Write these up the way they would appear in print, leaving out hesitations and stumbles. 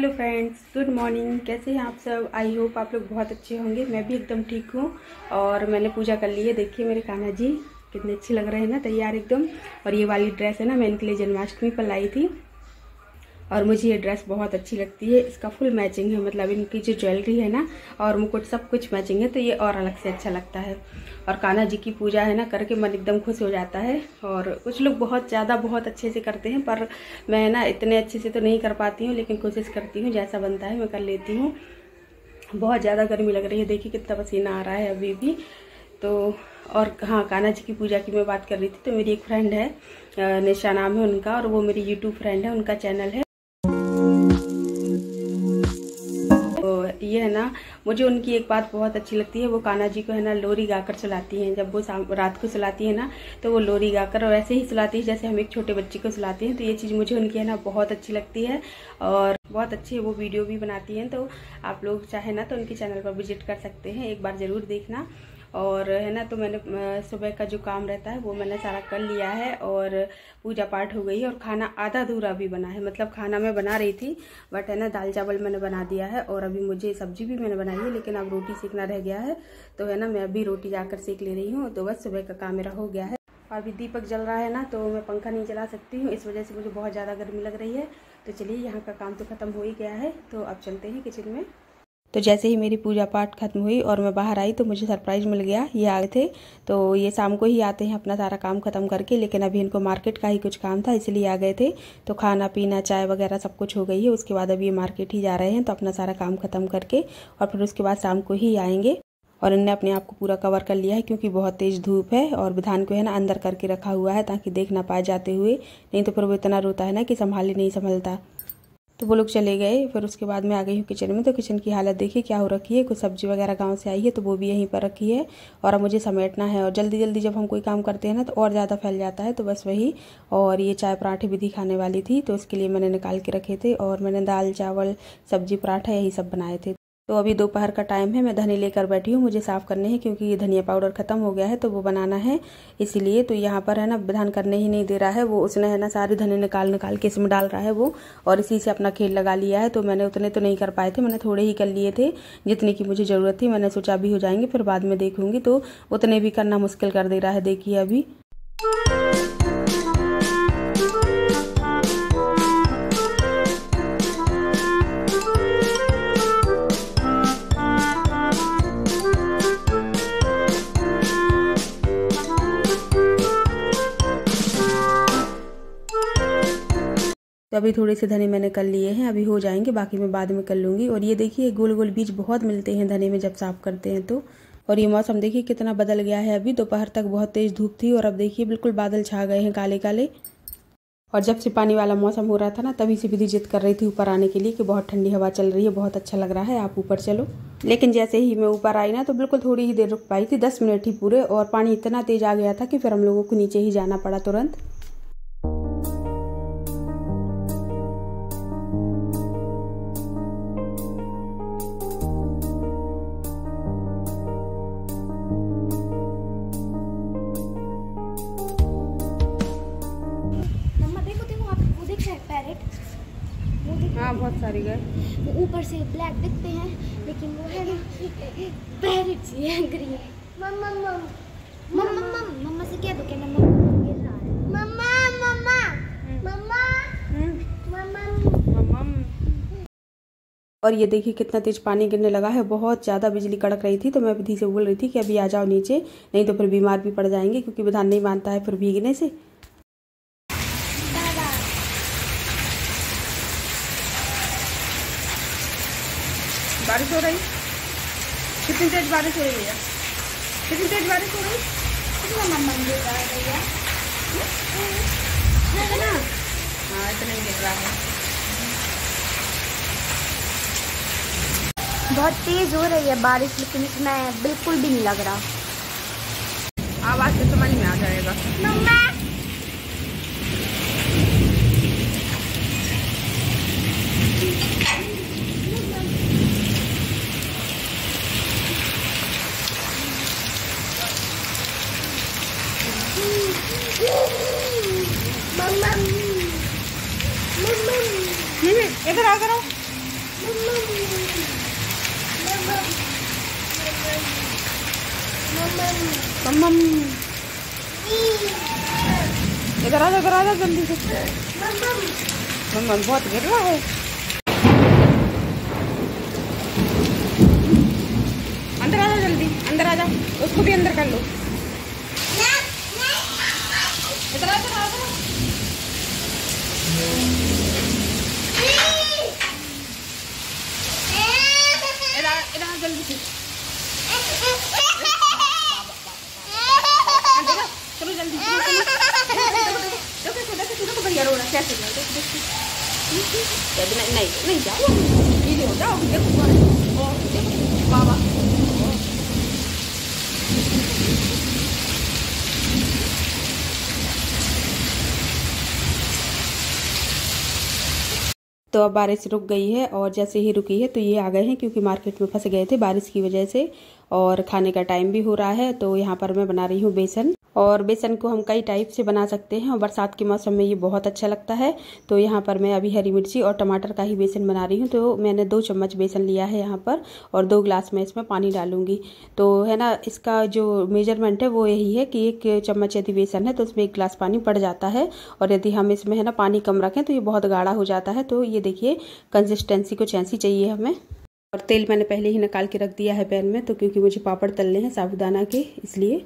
Hello friends, good morning. कैसे हैं आप सब? आई होप आप लोग बहुत अच्छे होंगे। मैं भी एकदम ठीक हूँ और मैंने पूजा कर ली है। देखिए मेरे कान्हा जी कितने अच्छे लग रहे हैं ना, तैयार एकदम। और ये वाली ड्रेस है ना, मैं इनके लिए जन्माष्टमी पर लाई थी और मुझे ये ड्रेस बहुत अच्छी लगती है। इसका फुल मैचिंग है, मतलब इनकी जो ज्वेलरी है ना और मुकुट सब कुछ मैचिंग है, तो ये और अलग से अच्छा लगता है। और कान्हा जी की पूजा है ना करके मन एकदम खुश हो जाता है। और कुछ लोग बहुत अच्छे से करते हैं, पर मैं ना इतने अच्छे से तो नहीं कर पाती हूँ, लेकिन कोशिश करती हूँ, जैसा बनता है मैं कर लेती हूँ। बहुत ज़्यादा गर्मी लग रही है, देखिए कितना पसीना आ रहा है अभी भी। तो और हाँ, कान्हा जी की पूजा की मैं बात कर रही थी, तो मेरी एक फ्रेंड है, निशा नाम है उनका, और वो मेरी यूट्यूब फ्रेंड है, उनका चैनल है। ये है ना, मुझे उनकी एक बात बहुत अच्छी लगती है। वो कान्हा जी को है ना लोरी गाकर सुलाती हैं। जब वो रात को सुलाती है ना, तो वो लोरी गाकर और ऐसे ही सुलाती है जैसे हम एक छोटे बच्चे को सुलाते हैं। तो ये चीज़ मुझे उनकी है ना बहुत अच्छी लगती है और बहुत अच्छी वो वीडियो भी बनाती हैं। तो आप लोग चाहे ना तो उनके चैनल पर विजिट कर सकते हैं, एक बार ज़रूर देखना। और है ना, तो मैंने सुबह का जो काम रहता है वो मैंने सारा कर लिया है और पूजा पाठ हो गई है। और खाना आधा अधूरा भी बना है, मतलब खाना मैं बना रही थी बट है ना दाल चावल मैंने बना दिया है और अभी मुझे सब्जी भी मैंने बनाई है, लेकिन अब रोटी सेकना रह गया है। तो है ना, मैं अभी रोटी जाकर सेक ले रही हूँ। तो बस सुबह का काम मेरा हो गया है। और अभी दीपक जल रहा है ना, तो मैं पंखा नहीं चला सकती हूँ, इस वजह से मुझे बहुत ज़्यादा गर्मी लग रही है। तो चलिए, यहाँ का काम तो ख़त्म हो ही गया है, तो अब चलते हैं किचन में। तो जैसे ही मेरी पूजा पाठ खत्म हुई और मैं बाहर आई तो मुझे सरप्राइज़ मिल गया। ये आए थे, तो ये शाम को ही आते हैं अपना सारा काम खत्म करके, लेकिन अभी इनको मार्केट का ही कुछ काम था इसलिए आ गए थे। तो खाना पीना चाय वगैरह सब कुछ हो गई है, उसके बाद अभी ये मार्केट ही जा रहे हैं। तो अपना सारा काम खत्म करके और फिर उसके बाद शाम को ही आएंगे। और इनने अपने आप को पूरा कवर कर लिया है, क्योंकि बहुत तेज़ धूप है। और विधान को है ना अंदर करके रखा हुआ है ताकि देख ना पाए जाते हुए, नहीं तो फिर वो इतना रोता है ना कि संभाल ही नहीं संभलता। तो वो लोग चले गए। फिर उसके बाद मैं आ गई हूँ किचन में। तो किचन की हालत देखिए क्या हो रखी है। कुछ सब्जी वगैरह गांव से आई है तो वो भी यहीं पर रखी है और अब मुझे समेटना है। और जल्दी जल्दी जब हम कोई काम करते हैं ना तो और ज़्यादा फैल जाता है, तो बस वही। और ये चाय पराठे भी दिखाने वाली थी, तो उसके लिए मैंने निकाल के रखे थे और मैंने दाल चावल सब्जी पराठा यही सब बनाए थे। तो अभी दोपहर का टाइम है, मैं धनिया लेकर बैठी हूँ, मुझे साफ़ करने हैं क्योंकि ये धनिया पाउडर ख़त्म हो गया है तो वो बनाना है इसीलिए। तो यहाँ पर है ना विधान करने ही नहीं दे रहा है, वो उसने है ना सारे धनिया निकाल के इसमें डाल रहा है वो, और इसी से अपना खेल लगा लिया है। तो मैंने उतने तो नहीं कर पाए थे, मैंने थोड़े ही कर लिए थे जितने की मुझे ज़रूरत थी। मैंने सोचा भी हो जाएंगे फिर बाद में देखूँगी, तो उतने भी करना मुश्किल कर दे रहा है। देखिए अभी तो अभी थोड़े से धने मैंने कर लिए हैं, अभी हो जाएंगे, बाकी मैं बाद में कर लूँगी। और ये देखिए गोल गोल बीज बहुत मिलते हैं धने में जब साफ़ करते हैं तो। और ये मौसम देखिए कितना बदल गया है। अभी दोपहर तक बहुत तेज़ धूप थी और अब देखिए बिल्कुल बादल छा गए हैं काले काले। और जब से पानी वाला मौसम हो रहा था ना, तभी से विधि जिद कर रही थी ऊपर आने के लिए कि बहुत ठंडी हवा चल रही है, बहुत अच्छा लग रहा है, आप ऊपर चलो। लेकिन जैसे ही मैं ऊपर आई ना तो बिल्कुल थोड़ी ही देर रुक पाई थी, 10 मिनट ही पूरे, और पानी इतना तेज़ आ गया था कि फिर हम लोगों को नीचे ही जाना पड़ा तुरंत। हाँ बहुत सारे गए, वो ऊपर से ब्लैक दिखते हैं लेकिन वो है ना पैरेट्स है ग्रीन। मम्मा मम्मा मम्मा मम्मा से कह दो कि मम्मा गिर रहा है। मम्मा मम्मा मम्मा मम्मा। और ये देखिए कितना तेज पानी गिरने लगा है, बहुत ज़्यादा बिजली कड़क रही थी। तो मैं विधि से बोल रही थी कि अभी आ जाओ नीचे, नहीं तो फिर बीमार भी पड़ जाएंगे, क्योंकि विधान नहीं मानता है फिर भीगने से। बारिश हो रही, कितनी तेज बारिश हो रही है, कितनी तेज बारिश हो रही है ना। हाँ इतना ही गिर रहा है, बहुत तेज हो रही है बारिश, लेकिन इसमें बिल्कुल भी नहीं लग रहा। आवाज से समझ में आ जाएगा। मम्मा इधर आ करो। मम्मम इधर आ जा जल्दी से। मम्मम बहुत गिर रहा है। अंदर आ जा जल्दी, अंदर आ जा, उसको भी अंदर कर लो। इधर आ जा। इधर जल्दी से। चलो जल्दी देखो भैया रो रहा कैसे नहीं जाओ ये हो जाओ देखो बाबा। तो अब बारिश रुक गई है और जैसे ही रुकी है तो ये आ गए हैं क्योंकि मार्केट में फंस गए थे बारिश की वजह से और खाने का टाइम भी हो रहा है। तो यहाँ पर मैं बना रही हूँ बेसन, और बेसन को हम कई टाइप से बना सकते हैं और बरसात के मौसम में ये बहुत अच्छा लगता है। तो यहाँ पर मैं अभी हरी मिर्ची और टमाटर का ही बेसन बना रही हूँ। तो मैंने 2 चम्मच बेसन लिया है यहाँ पर और 2 गिलास में इसमें पानी डालूंगी। तो है ना, इसका जो मेजरमेंट है वो यही है कि 1 चम्मच यदि बेसन है तो उसमें 1 गिलास पानी पड़ जाता है, और यदि हम इसमें है ना पानी कम रखें तो ये बहुत गाढ़ा हो जाता है। तो ये देखिए कंसिस्टेंसी कुछ ऐसी चाहिए हमें। और तेल मैंने पहले ही निकाल के रख दिया है पैन में, तो क्योंकि मुझे पापड़ तलने हैं साबूदाना के इसलिए।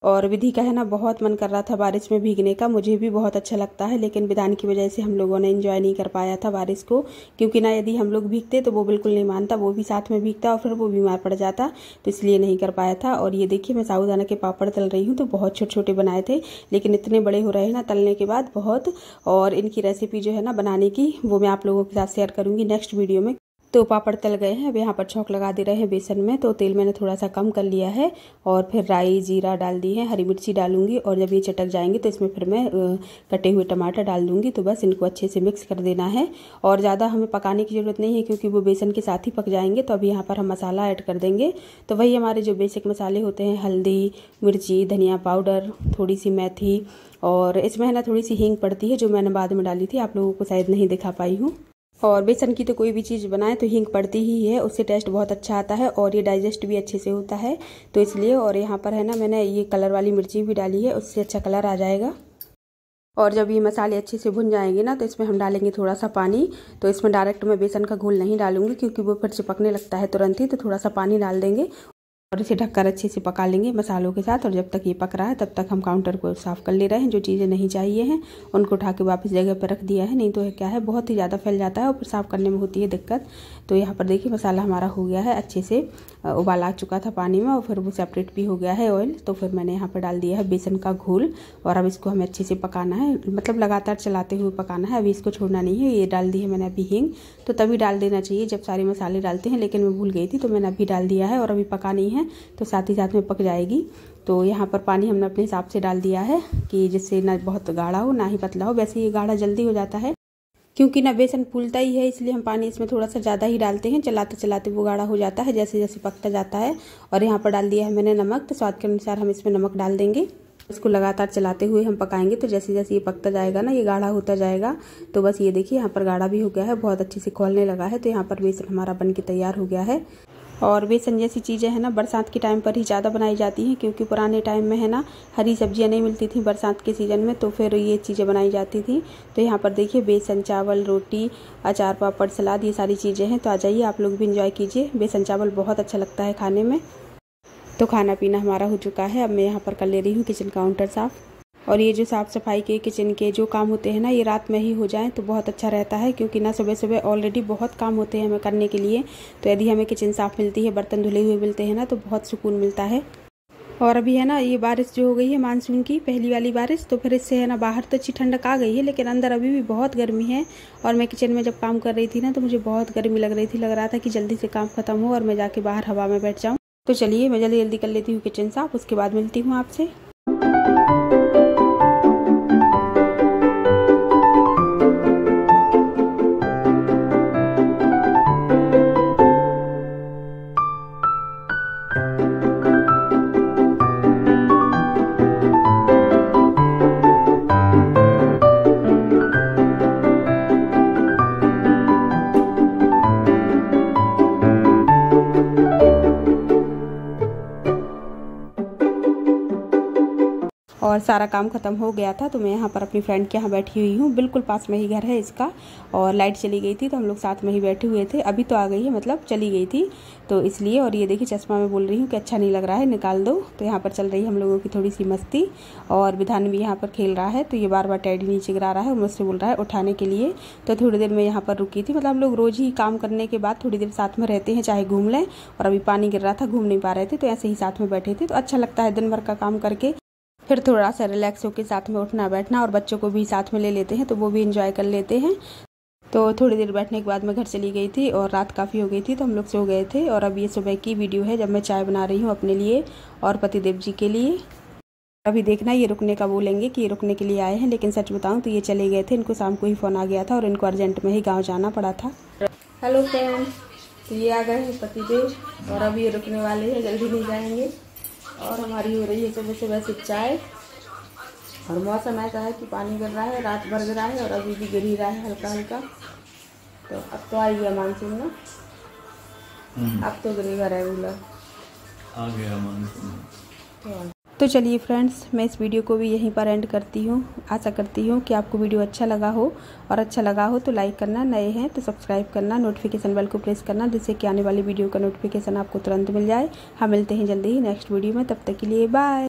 और विधि का है ना बहुत मन कर रहा था बारिश में भीगने का, मुझे भी बहुत अच्छा लगता है, लेकिन विधान की वजह से हम लोगों ने एंजॉय नहीं कर पाया था बारिश को, क्योंकि ना यदि हम लोग भीगते तो वो बिल्कुल नहीं मानता, वो भी साथ में भीगता और फिर वो बीमार पड़ जाता, तो इसलिए नहीं कर पाया था। और ये देखिए मैं साबूदाना के पापड़ तल रही हूँ, तो बहुत छोटे छोटे बनाए थे लेकिन इतने बड़े हो रहे हैं ना तलने के बाद बहुत। और इनकी रेसिपी जो है ना बनाने की वो मैं आप लोगों के साथ शेयर करूँगी नेक्स्ट वीडियो में। तो पापड़ तल गए हैं, अब यहाँ पर छौंक लगा दे रहे हैं बेसन में। तो तेल मैंने थोड़ा सा कम कर लिया है और फिर राई जीरा डाल दी है, हरी मिर्ची डालूंगी और जब ये चटक जाएंगे तो इसमें फिर मैं कटे हुए टमाटर डाल दूंगी। तो बस इनको अच्छे से मिक्स कर देना है और ज़्यादा हमें पकाने की ज़रूरत नहीं है क्योंकि वो बेसन के साथ ही पक जाएंगे। तो अब यहाँ पर हम मसाला ऐड कर देंगे। तो वही हमारे जो बेसिक मसाले होते हैं, हल्दी, मिर्ची, धनिया पाउडर, थोड़ी सी मेथी, और इसमें है ना थोड़ी सी हींग पड़ती है जो मैंने बाद में डाली थी, आप लोगों को शायद नहीं दिखा पाई हूँ। और बेसन की तो कोई भी चीज़ बनाए तो हींग पड़ती ही है, उससे टेस्ट बहुत अच्छा आता है और ये डाइजेस्ट भी अच्छे से होता है, तो इसलिए। और यहाँ पर है ना मैंने ये कलर वाली मिर्ची भी डाली है, उससे अच्छा कलर आ जाएगा। और जब ये मसाले अच्छे से भुन जाएंगे ना तो इसमें हम डालेंगे थोड़ा सा पानी। तो इसमें डायरेक्ट मैं बेसन का घोल नहीं डालूंगी क्योंकि वो फिर चिपकने लगता है तुरंत ही, तो थोड़ा सा पानी डाल देंगे और इसे ढककर अच्छे से पका लेंगे मसालों के साथ। और जब तक ये पक रहा है तब तक हम काउंटर को साफ़ कर ले रहे हैं, जो चीज़ें नहीं चाहिए हैं उनको उठा के वापस जगह पर रख दिया है, नहीं तो क्या है बहुत ही ज़्यादा फैल जाता है और फिर साफ़ करने में होती है दिक्कत। तो यहाँ पर देखिए मसाला हमारा हो गया है, अच्छे से उबाल आ चुका था पानी में और फिर वो सेपरेट भी हो गया है ऑयल। तो फिर मैंने यहाँ पर डाल दिया है बेसन का घोल और अब इसको हमें अच्छे से पकाना है, मतलब लगातार चलाते हुए पकाना है, अभी इसको छोड़ना नहीं है। ये डाल दी है मैंने अभी हींग, तो तभी डाल देना चाहिए जब सारे मसाले डालते हैं, लेकिन मैं भूल गई थी तो मैंने अभी डाल दिया है और अभी पका नहीं है तो साथ ही साथ में पक जाएगी। तो यहाँ पर पानी हमने अपने हिसाब से डाल दिया है कि जिससे ना बहुत गाढ़ा हो ना ही पतला हो, वैसे ये गाढ़ा जल्दी हो जाता है क्योंकि ना बेसन फूलता ही है, इसलिए हम पानी इसमें थोड़ा सा ज़्यादा ही डालते हैं, चलाते चलाते वो गाढ़ा हो जाता है जैसे जैसे पकता जाता है। और यहाँ पर डाल दिया है मैंने नमक, तो स्वाद के अनुसार हम इसमें नमक डाल देंगे। इसको लगातार चलाते हुए हम पकाएंगे, तो जैसे जैसे ये पकता जाएगा ना ये गाढ़ा होता जाएगा। तो बस ये देखिए यहाँ पर गाढ़ा भी हो गया है, बहुत अच्छे से खोलने लगा है। तो यहाँ पर बेसन हमारा बन के तैयार हो गया है। और बेसन जैसी चीज़ें हैं ना बरसात के टाइम पर ही ज़्यादा बनाई जाती हैं, क्योंकि पुराने टाइम में है ना हरी सब्जियां नहीं मिलती थी बरसात के सीज़न में, तो फिर ये चीज़ें बनाई जाती थी। तो यहाँ पर देखिए बेसन चावल, रोटी, अचार, पापड़, सलाद, ये सारी चीज़ें हैं। तो आ जाइए आप लोग भी इंजॉय कीजिए, बेसन चावल बहुत अच्छा लगता है खाने में। तो खाना पीना हमारा हो चुका है, अब मैं यहाँ पर कर ले रही हूँ किचन काउंटर साफ़। और ये जो साफ़ सफाई के किचन के जो काम होते हैं ना ये रात में ही हो जाएं तो बहुत अच्छा रहता है, क्योंकि ना सुबह सुबह ऑलरेडी बहुत काम होते हैं हमें करने के लिए। तो यदि हमें किचन साफ़ मिलती है, बर्तन धुले हुए मिलते हैं ना तो बहुत सुकून मिलता है। और अभी है ना ये बारिश जो हो गई है मानसून की पहली वाली बारिश, तो फिर इससे है ना बाहर तो अच्छी ठंडक आ गई है, लेकिन अंदर अभी भी बहुत गर्मी है। और मैं किचन में जब काम कर रही थी ना तो मुझे बहुत गर्मी लग रही थी, लग रहा था कि जल्दी से काम खत्म हो और मैं जाके बाहर हवा में बैठ जाऊँ। तो चलिए मैं जल्दी जल्दी कर लेती हूँ किचन साफ़, उसके बाद मिलती हूँ आपसे। और सारा काम ख़त्म हो गया था। तो मैं यहाँ पर अपनी फ्रेंड के यहाँ बैठी हुई हूँ, बिल्कुल पास में ही घर है इसका। और लाइट चली गई थी तो हम लोग साथ में ही बैठे हुए थे। अभी तो आ गई है, मतलब चली गई थी तो इसलिए। और ये देखिए चश्मा मैं बोल रही हूँ कि अच्छा नहीं लग रहा है, निकाल दो। तो यहाँ पर चल रही है हम लोगों की थोड़ी सी मस्ती। और विधान भी यहाँ पर खेल रहा है, तो ये बार बार टैडी नीचे गिरा रहा है और मुझसे बोल रहा है उठाने के लिए। तो थोड़ी देर मैं यहाँ पर रुकी थी, मतलब हम लोग रोज़ ही काम करने के बाद थोड़ी देर साथ में रहते हैं, चाहे घूम लें। और अभी पानी गिर रहा था, घूम नहीं पा रहे थे, तो ऐसे ही साथ में बैठे थे। तो अच्छा लगता है दिन भर का काम करके फिर थोड़ा सा रिलैक्स होकर साथ में उठना बैठना। और बच्चों को भी साथ में ले लेते हैं तो वो भी इंजॉय कर लेते हैं। तो थोड़ी देर बैठने के बाद मैं घर चली गई थी और रात काफ़ी हो गई थी तो हम लोग सो गए थे। और अब ये सुबह की वीडियो है जब मैं चाय बना रही हूँ अपने लिए और पतिदेव जी के लिए। अभी देखना ये रुकने का बोलेंगे कि ये रुकने के लिए आए हैं, लेकिन सच बताऊं तो ये चले गए थे। इनको शाम को ही फ़ोन आ गया था और इनको अर्जेंट में ही गाँव जाना पड़ा था। हेलो फ्रेंड्स, तो ये आ गए हैं पतिदेव और अभी ये रुकने वाले हैं, जल्दी नहीं जाएंगे। और हमारी हो रही है सुबह सुबह से चाय। और मौसम ऐसा है कि पानी गिर रहा है, रात भर गिरा है और अभी भी गिर ही रहा है हल्का हल्का। तो अब तो आई है मानसून ना, अब तो गिरेगा रेगुलर, आ गया मानसून। तो चलिए फ्रेंड्स, मैं इस वीडियो को भी यहीं पर एंड करती हूँ। आशा करती हूँ कि आपको वीडियो अच्छा लगा हो, और अच्छा लगा हो तो लाइक करना, नए हैं तो सब्सक्राइब करना, नोटिफिकेशन बेल को प्रेस करना, जिससे कि आने वाली वीडियो का नोटिफिकेशन आपको तुरंत मिल जाए। हम मिलते हैं जल्दी ही नेक्स्ट वीडियो में, तब तक के लिए बाय।